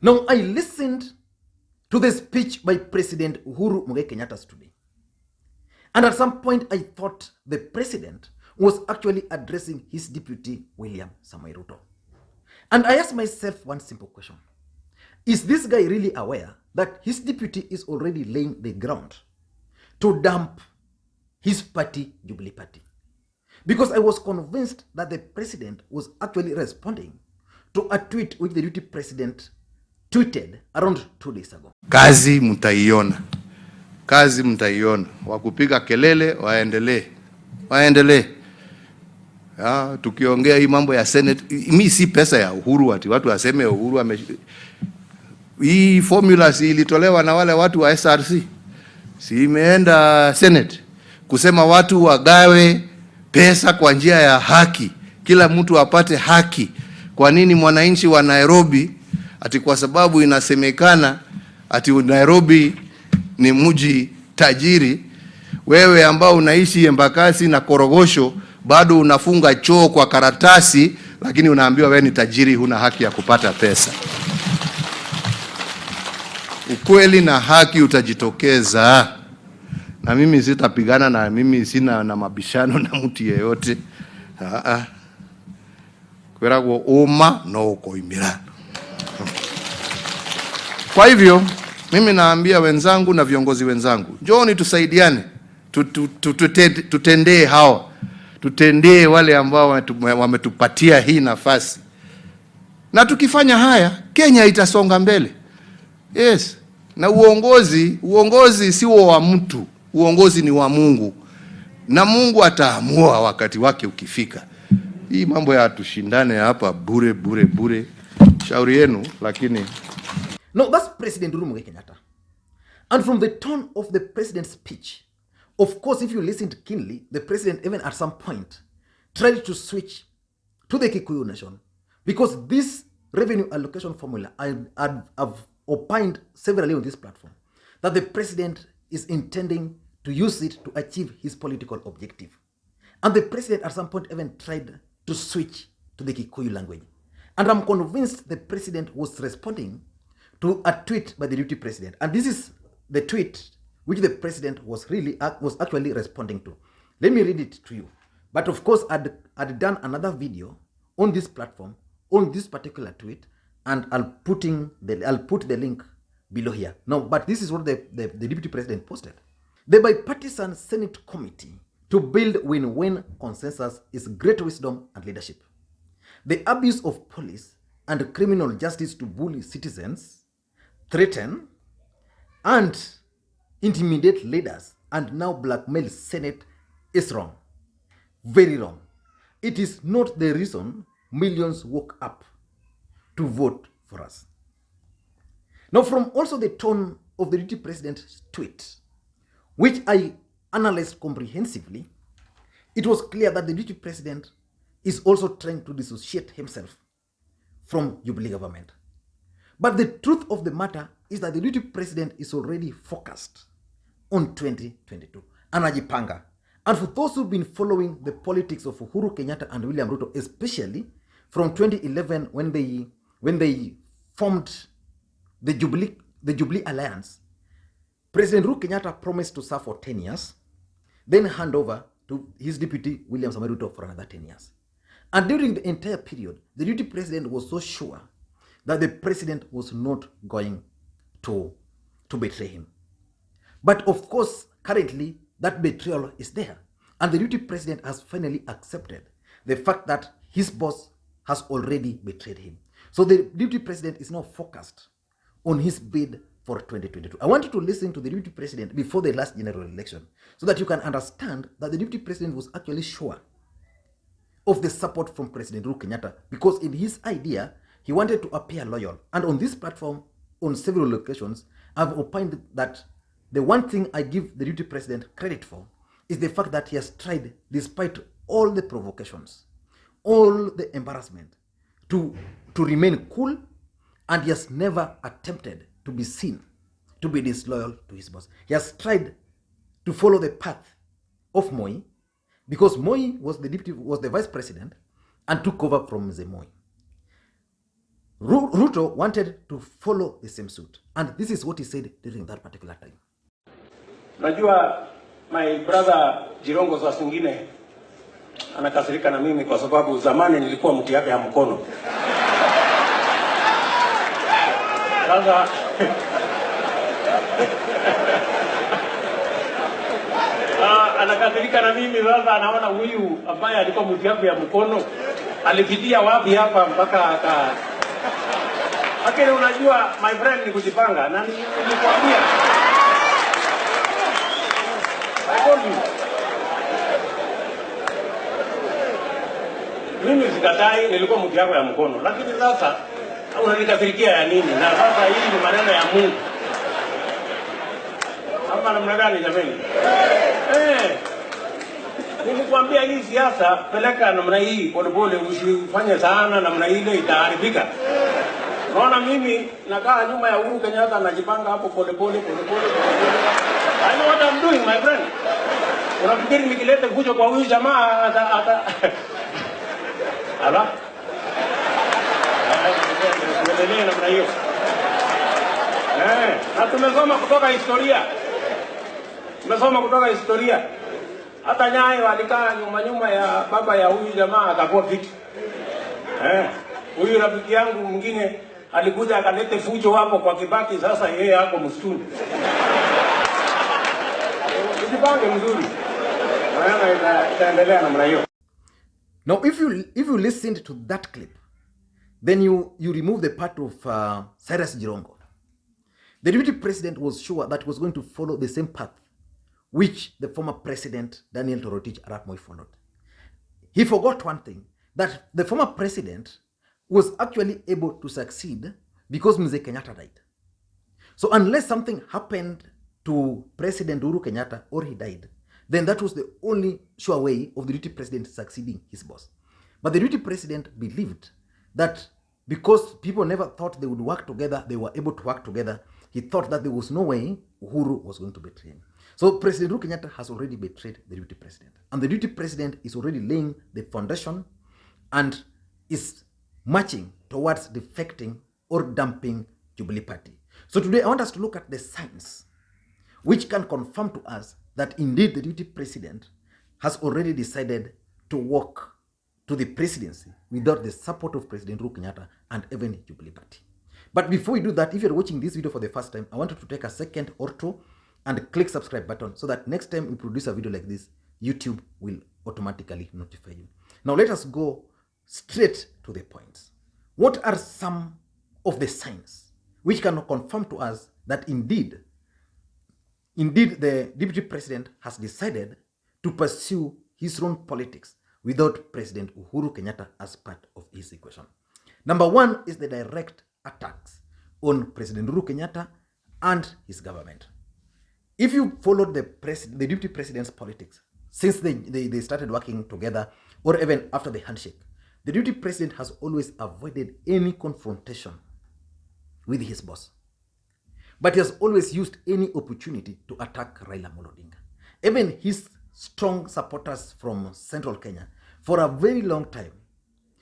Now, I listened to the speech by President Uhuru Kenyatta today. And at some point, I thought the president was actually addressing his deputy, William Samoei Ruto. And I asked myself one simple question. Is this guy really aware that his deputy is already laying the ground to dump his party, Jubilee Party? Because I was convinced that the president was actually responding to a tweet which the deputy president tweeted around 2 days ago. Kazi mtaiona. Kazi mtaiona. Wakupiga kelele waendelee. Tukiongea hii mambo ya Senate, mimi si pesa ya Uhuru ati watu waseme Uhuru hii formula si ilitolewa na wale watu wa SRC. Si imeenda Senate kusema watu wagawe pesa kwa njia ya haki. Kila mtu apate haki. Kwa nini mwananchi wa Nairobi ati kwa sababu inasemekana ati Nairobi ni mji tajiri, wewe ambao unaishi Embakasi na Korogosho bado unafunga choo kwa karatasi, lakini unaambiwa wewe ni tajiri, huna haki ya kupata pesa. Ukweli na haki utajitokeza. Na mimi sitapigana, na mimi sina na mabishano na mtu yeyote. Kwerago uma no koimira. Kwa hivyo mimi naambia wenzangu na viongozi wenzangu, njooni tusaidiane, tutendee hao, tutendee wale ambao wametupatia hii nafasi. Na tukifanya haya, Kenya itasonga mbele. Yes. Na uongozi si wa mtu, uongozi ni wa Mungu. Na Mungu ataamua wakati wake ukifika. Hii mambo ya tushindane hapa bure. Shauri yenu, lakini no, that's President Uhuru Kenyatta. And from the tone of the president's speech, of course, if you listened keenly, the president even at some point tried to switch to the Kikuyu nation, because this revenue allocation formula, I've opined severally on this platform, that the president is intending to use it to achieve his political objective. And the president at some point even tried to switch to the Kikuyu language. And I'm convinced the president was responding to a tweet by the deputy president. And this is the tweet which the president was actually responding to. Let me read it to you. But of course, I'd done another video on this platform, on this particular tweet, and I'll put the link below here. No, but this is what the deputy president posted. The bipartisan Senate committee to build win-win consensus is great wisdom and leadership. The abuse of police and criminal justice to bully citizens, threaten and intimidate leaders, and now blackmail Senate is wrong. Very wrong. It is not the reason millions woke up to vote for us. Now, from also the tone of the deputy president's tweet, which I analyzed comprehensively, it was clear that the deputy president is also trying to dissociate himself from Jubilee government. But the truth of the matter is that the deputy president is already focused on 2022. Anajipanga. And for those who've been following the politics of Uhuru Kenyatta and William Ruto, especially from 2011 when they formed the Jubilee Alliance, President Uhuru Kenyatta promised to serve for 10 years, then hand over to his deputy William Samoei Ruto for another 10 years. And during the entire period, the deputy president was so sure that the president was not going to betray him. But of course, currently, that betrayal is there. And the deputy president has finally accepted the fact that his boss has already betrayed him. So the deputy president is now focused on his bid for 2022. I want you to listen to the deputy president before the last general election so that you can understand that the deputy president was actually sure of the support from President Uhuru Kenyatta, because in his idea, he wanted to appear loyal. And on this platform, on several occasions, I've opined that the one thing I give the deputy president credit for is the fact that he has tried, despite all the provocations, all the embarrassment, to remain cool, and he has never attempted to be seen to be disloyal to his boss. He has tried to follow the path of Moi, because Moi was the vice president and took over from Moi. Ruto wanted to follow the same suit. And this is what he said during that particular time. Najua my brother Jirongo saa zingine anakasirika na mimi kwa sababu zamani nilikuwa mtu yake ya mkono. Sasa anakasirika na mimi sasa, anaona huyu ambaye alikuwa mtu yake ya mkono alipitia wapi hapa mpaka aka. Lakini unajua my friend, ni kujipanga na nilikwambia. Mimi sikatai nilikuwa mtu yako ya mkono, lakini sasa unanikasirikia ya nini? Na sasa hii ni maneno ya Mungu. Ama namna gani jamani? Nilikwambia hii siasa peleka namna hii polepole, usifanye sana namna ile itaharibika. Unaona mimi nakaa nyuma ya Uhuru Kenyatta najipanga hapo polepole. I know what I'm doing, my friend. Unafikiri nikileta kuja kwa huyu jamaa ata ala? Tuendelee namna hiyo. Na tumesoma kutoka historia. Hata Nyayo alikaa nyuma ya baba ya huyu jamaa akakuwa vitu. Huyu rafiki yangu mwingine alikuja akalete fujo hapo kwa Kibaki, sasa yeye hapo msituni. Usipange mzuri. Maana itaendelea namna hiyo. Now if you listened to that clip, then you remove the part of Cyrus Jirongo. The deputy president was sure that he was going to follow the same path which the former president Daniel Toroitich arap Moi followed. He forgot one thing, that the former president was actually able to succeed because Mzee Kenyatta died. So unless something happened to President Uhuru Kenyatta or he died, then that was the only sure way of the deputy president succeeding his boss. But the deputy president believed that because people never thought they would work together, they were able to work together. He thought that there was no way Uhuru was going to betray him. So President Uhuru Kenyatta has already betrayed the deputy president. And the deputy president is already laying the foundation and is marching towards defecting or dumping Jubilee Party. So today I want us to look at the signs which can confirm to us that indeed the deputy president has already decided to walk to the presidency without the support of President Uhuru Kenyatta and even Jubilee Party. But before we do that, if you're watching this video for the first time, I want you to take a second or two and click subscribe button so that next time we produce a video like this, YouTube will automatically notify you. Now let us go straight to the points. What are some of the signs which can confirm to us that indeed the deputy president has decided to pursue his own politics without President Uhuru Kenyatta as part of his equation? Number one is the direct attacks on President Uhuru Kenyatta and his government. If you followed the deputy president's politics since they started working together or even after the handshake, the deputy president has always avoided any confrontation with his boss. But he has always used any opportunity to attack Raila Odinga. Even his strong supporters from central Kenya for a very long time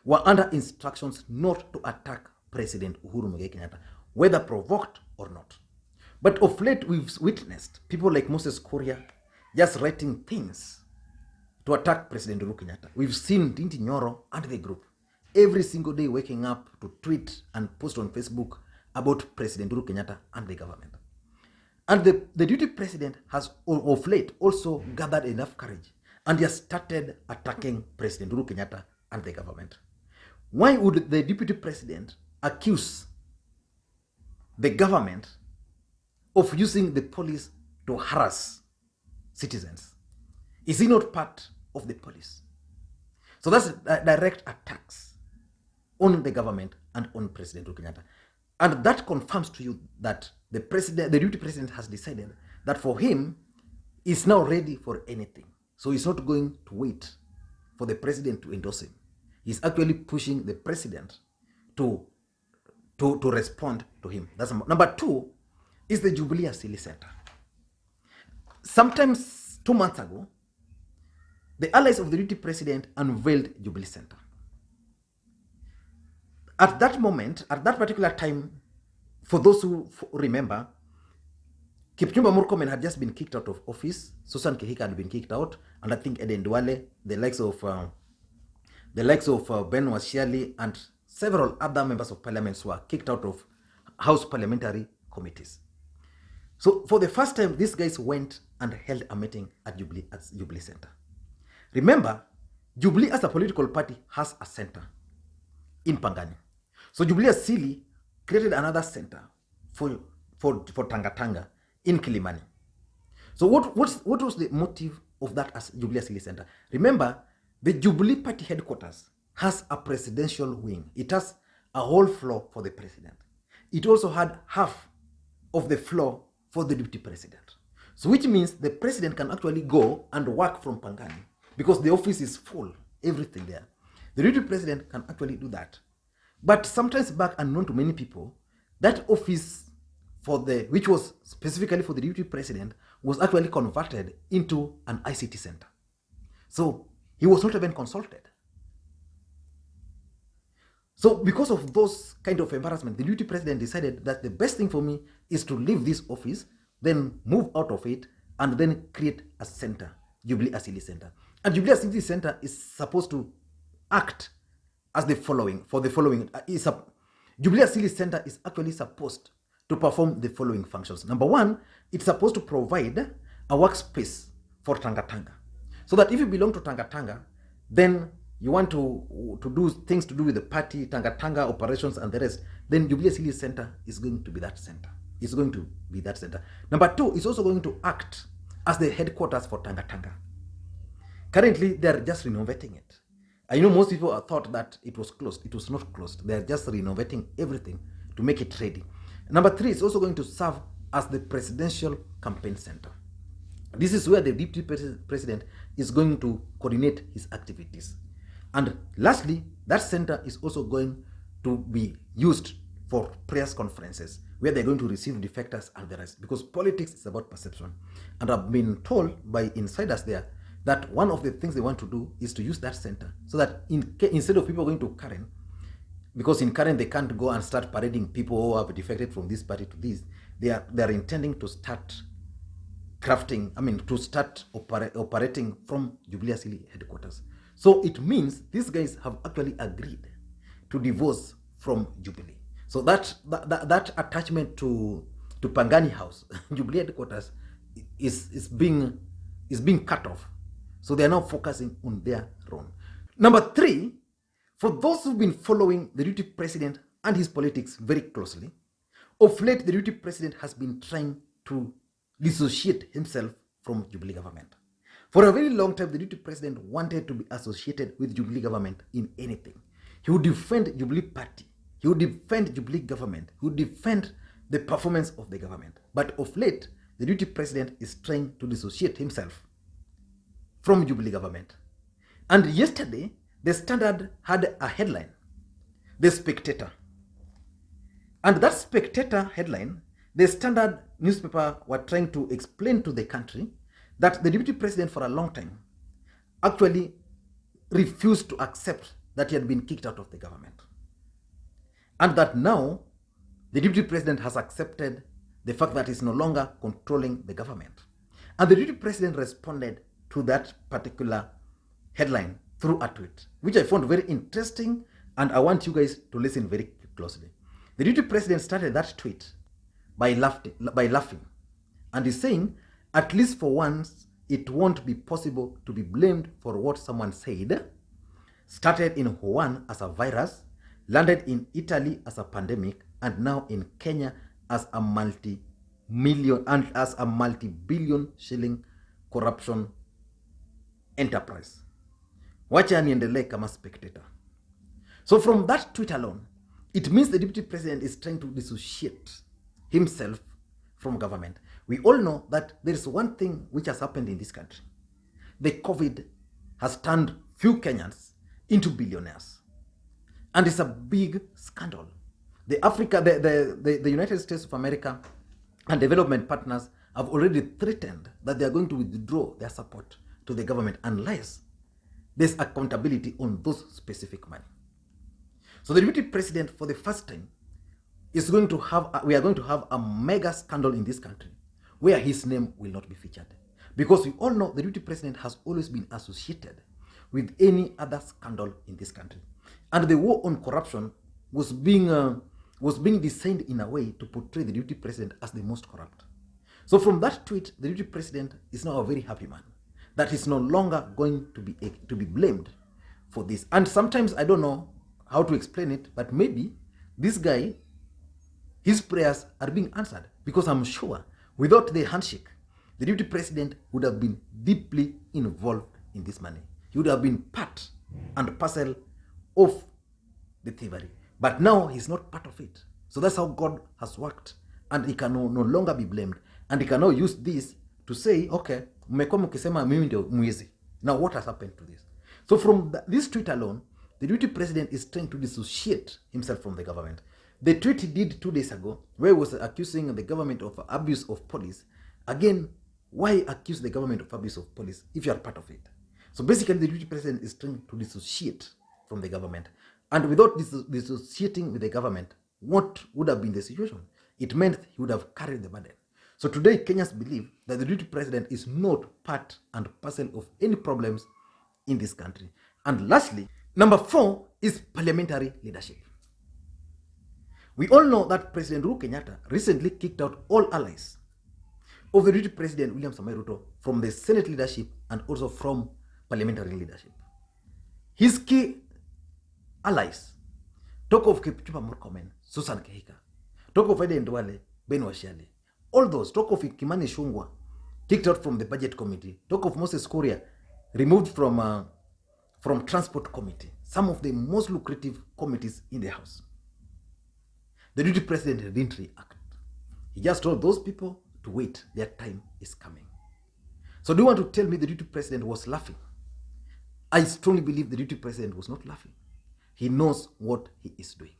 were under instructions not to attack President Uhuru Kenyatta, whether provoked or not. But of late, we've witnessed people like Moses Kuria just writing things to attack President Uhuru Kenyatta. We've seen Tinti Nyoro and the group every single day waking up to tweet and post on Facebook about President Uhuru Kenyatta and the government. And the deputy president has of late also gathered enough courage and he has started attacking President Uhuru Kenyatta and the government. Why would the deputy president accuse the government of using the police to harass citizens? Is he not part of the police? So that's direct attacks on the government and on President Uhuru Kenyatta. And that confirms to you that the deputy president has decided that for him, he's now ready for anything. So he's not going to wait for the president to endorse him. He's actually pushing the president to respond to him. That's number two is the Jubilee Assembly Center. Sometimes 2 months ago, the allies of the deputy president unveiled Jubilee Center. At that moment, at that particular time, for those who remember, Kipchumba Murkomen had just been kicked out of office. Susan Kihika had been kicked out, and I think Eden Duale, the likes of Ben Washiali, and several other members of parliament were kicked out of House parliamentary committees. So for the first time, these guys went and held a meeting at Jubilee Center. Remember, Jubilee as a political party has a center in Pangani. So Jubilee Asili created another center for Tanga in Kilimani. So what was the motive of that as Jubilee Asili Center? Remember, the Jubilee Party headquarters has a presidential wing. It has a whole floor for the president. It also had half of the floor for the deputy president. So which means the president can actually go and work from Pangani because the office is full, everything there. The deputy president can actually do that. But sometimes back, unknown to many people, that office which was specifically for the deputy president was actually converted into an ICT center. So he was not even consulted. So because of those kind of embarrassment, the deputy president decided that the best thing for me is to leave this office, then move out of it, and then create a center, Jubilee Asili Center. And Jubilee Asili Center is supposed to act as the following. Jubilee Asili Center is actually supposed to perform the following functions. Number one, it's supposed to provide a workspace for Tanga. So that if you belong to Tanga, then you want to do things to do with the party, Tanga operations and the rest, then Jubilee Asili Center is going to be that center. It's going to be that center. Number two, it's also going to act as the headquarters for Tanga. Currently, they're just renovating it. I know most people thought that it was closed. It was not closed. They're just renovating everything to make it ready. Number three, it's also going to serve as the presidential campaign center. This is where the deputy president is going to coordinate his activities. And lastly, that center is also going to be used for press conferences where they're going to receive defectors and the rest, because politics is about perception. And I've been told by insiders there that one of the things they want to do is to use that center so that instead of people going to Karen, because in Karen they can't go and start parading people who have defected from this party to this, they are intending to start operating from Jubilee Asili headquarters. So it means these guys have actually agreed to divorce from Jubilee. So that attachment to Pangani House, Jubilee headquarters, is being cut off. So they are now focusing on their own. Number three, for those who've been following the deputy president and his politics very closely, of late the deputy president has been trying to dissociate himself from Jubilee government. For a very long time, the deputy president wanted to be associated with Jubilee government in anything. He would defend Jubilee Party. He would defend Jubilee government. He would defend the performance of the government. But of late, the deputy president is trying to dissociate himself from Jubilee government. And yesterday, the Standard had a headline, The Spectator. And that Spectator headline, the Standard newspaper were trying to explain to the country that the deputy president for a long time actually refused to accept that he had been kicked out of the government. And that now the deputy president has accepted the fact that he's no longer controlling the government. And the deputy president responded to that particular headline through a tweet, which I found very interesting, and I want you guys to listen very closely. The deputy president started that tweet by laughing, and he's saying, at least for once, it won't be possible to be blamed for what someone said. Started in Wuhan as a virus, landed in Italy as a pandemic, and now in Kenya as a multi-billion shilling corruption enterprise. Wacha niendelee kama spectator. So from that tweet alone, it means the deputy president is trying to dissociate himself from government. We all know that there is one thing which has happened in this country. The COVID has turned few Kenyans into billionaires. And it's a big scandal. The United States of America and development partners have already threatened that they are going to withdraw their support to the government unless there's accountability on those specific money. So the deputy president, for the first time, is going to have, we are going to have a mega scandal in this country where his name will not be featured. Because we all know the deputy president has always been associated with any other scandal in this country. And the war on corruption was being designed in a way to portray the deputy president as the most corrupt. So from that tweet, the deputy president is now a very happy man that he's no longer going to be blamed for this. And sometimes I don't know how to explain it, but maybe this guy, his prayers are being answered, because I'm sure without the handshake, the deputy president would have been deeply involved in this money. He would have been part and parcel of the thievery. But now he's not part of it. So that's how God has worked, and he can no longer be blamed. And he can now use this to say, okay, mmekuwa mkisema mimi ndio mwizi. Now what has happened to this? So from this tweet alone, the deputy president is trying to dissociate himself from the government. The tweet he did 2 days ago, where he was accusing the government of abuse of police. Again, why accuse the government of abuse of police if you are part of it? So basically, the deputy president is trying to dissociate from the government. And without dissociating with the government, what would have been the situation? It meant he would have carried the burden. So today, Kenyans believe that the deputy president is not part and parcel of any problems in this country. And lastly, number 4 is parliamentary leadership. We all know that President Uhuru Kenyatta recently kicked out all allies of the deputy president William Samoei Ruto from the Senate leadership and also from parliamentary leadership. His key allies, talk of Kipchumba Murkomen, Susan Kehika, talk of Aden Duale, Ben Washali, all those, talk of Kimani Ichung'wah, kicked out from the budget committee, talk of Moses Kuria, removed from transport committee, some of the most lucrative committees in the house. The deputy president didn't react. He just told those people to wait, their time is coming. So do you want to tell me the deputy president was laughing? I strongly believe the deputy president was not laughing. He knows what he is doing.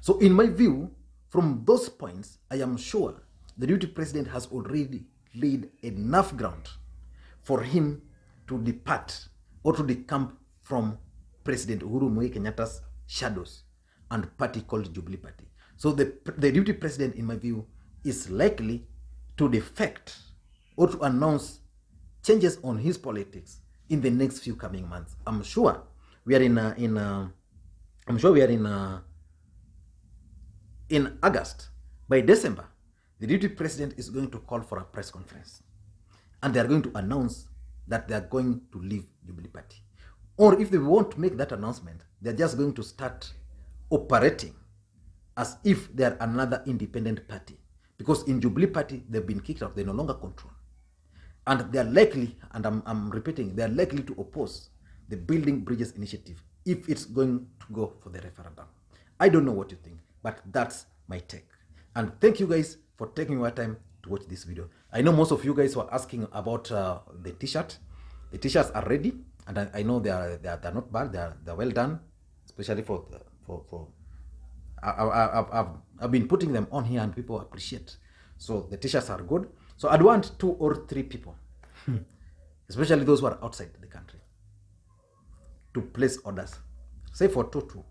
So in my view, from those points, I am sure the deputy president has already laid enough ground for him to depart or to decamp from President Uhuru Kenyatta's shadows and party called Jubilee Party. So the deputy president, in my view, is likely to defect or to announce changes on his politics in the next few coming months. I'm sure we are in August. By December, the deputy president is going to call for a press conference, and they are going to announce that they are going to leave Jubilee Party. Or if they won't make that announcement, they're just going to start operating as if they are another independent party. Because in Jubilee Party, they've been kicked out. They no longer control. And they are likely, and I'm repeating, they are likely to oppose the Building Bridges initiative if it's going to go for the referendum. I don't know what you think, but that's my take. And thank you guys for taking your time to watch this video. I know most of you guys were asking about the t-shirt. The t-shirts are ready, and I know they're not bad. They're well done, especially for I've been putting them on here and people appreciate. So the t-shirts are good. So I'd want 2 or 3 people, especially those who are outside the country, to place orders. Say for 2.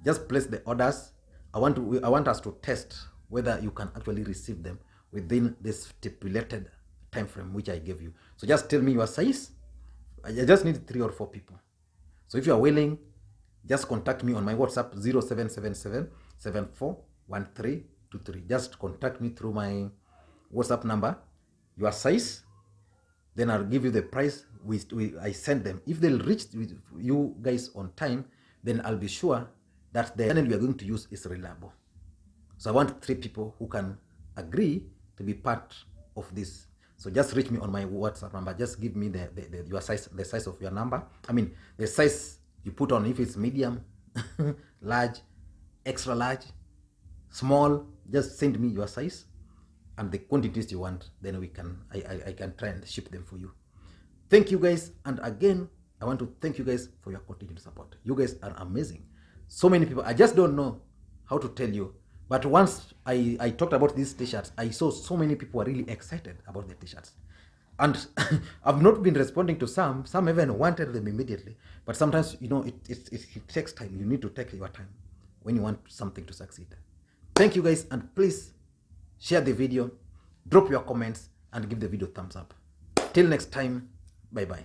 Just place the orders. I want us to test whether you can actually receive them within this stipulated time frame which I gave you. So just tell me your size. I just need 3 or 4 people. So if you are willing, just contact me on my WhatsApp 0777 741323. Just contact me through my WhatsApp number, your size, then I'll give you the price I send them. If they'll reach with you guys on time, then I'll be sure that the channel we are going to use is reliable. So I want 3 people who can agree to be part of this. So just reach me on my WhatsApp number. Just give me your size, the size of your number. I mean, the size you put on, if it's medium, large, extra large, small, just send me your size and the quantities you want. Then I can try and ship them for you. Thank you guys. And again, I want to thank you guys for your continued support. You guys are amazing. So many people, I just don't know how to tell you. But once I talked about these t-shirts, I saw so many people were really excited about the t-shirts. And I've not been responding to some. Some even wanted them immediately. But sometimes, you know, it takes time. You need to take your time when you want something to succeed. Thank you guys, and please share the video, drop your comments, and give the video thumbs up. Till next time, bye-bye.